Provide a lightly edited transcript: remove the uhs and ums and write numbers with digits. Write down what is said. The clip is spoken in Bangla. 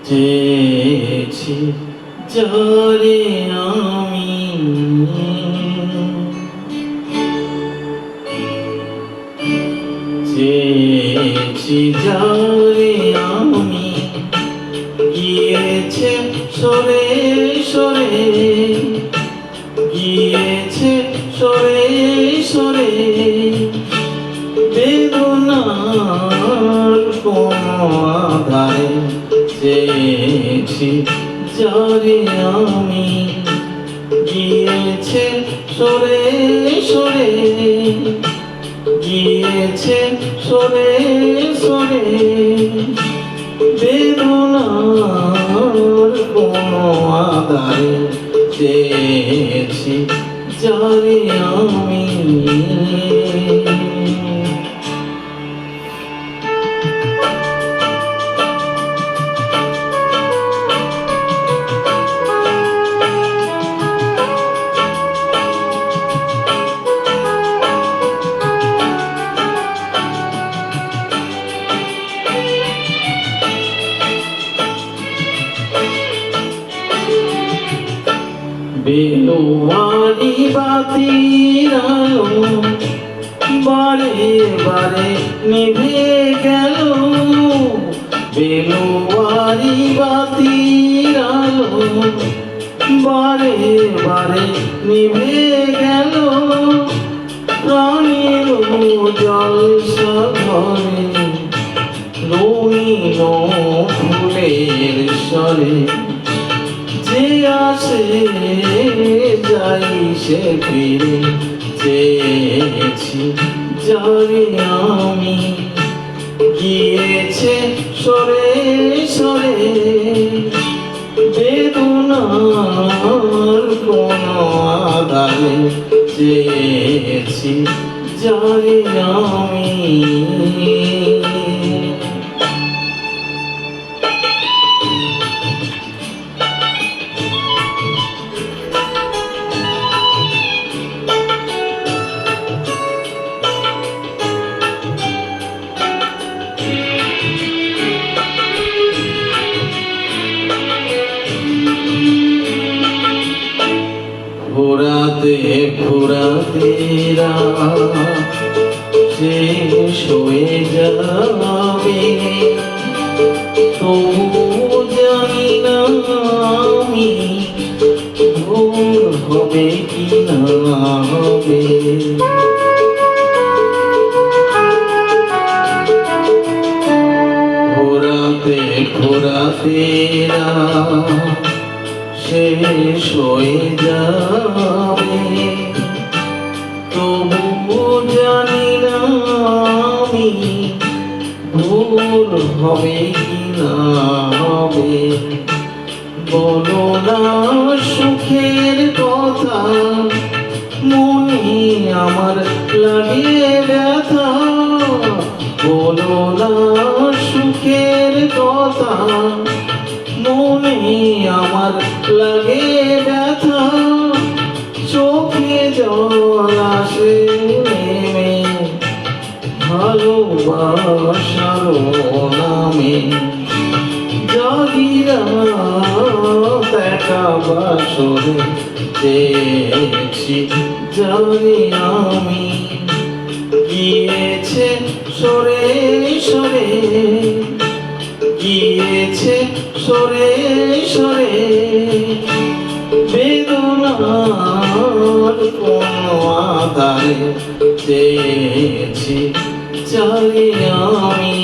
চেয়েছি যারে আমি চেয়েছি যারে আমি গিয়েছে সরে সরে গিয়েছে সরে সরে বেদনার কোন আধারে চেয়েছি যারে আমি গিয়েছে সরে সরে গিয়েছে সরে সরে বেদনার কোন আধারে চেয়েছি যারে আমি বেলুয়ারি বাতির আলো বারে বারে নিভে গেল বেলুয়ারি বাতির আলো বারে বারে নিভে গেল প্রাণীর জলসা ঘরে রঙিন ফুলের স্বরে যে আসে যাই সে ফিরে চেয়েছি যারে আমি গিয়েছে সরে সরে বেদনার কোন আধারে চেয়েছি যারে আমি ফুরাতে ফুরাতে শেষ হয়ে যাবে তবু জানি না আমি ভুল হবে কি না হবে ফুরাতে ফুরাতে শেষ হয়ে যাবে তবু জানি না আমি ভুল হবে কি না হবে বলো না সুখের কথা মনে আমার লাগে ব্যথা বলো না সুখের কথা মনে আমার লাগে ব্যথা চোখে জল আসে নেমে ভালোবাসার নামে জাগিরা দেখা বাসরে চেয়েছি যারে আমি গিয়েছে সরে সরে গিয়েছে সরে সরে বেদনার কোন আধারে চেয়েছি যারে আমি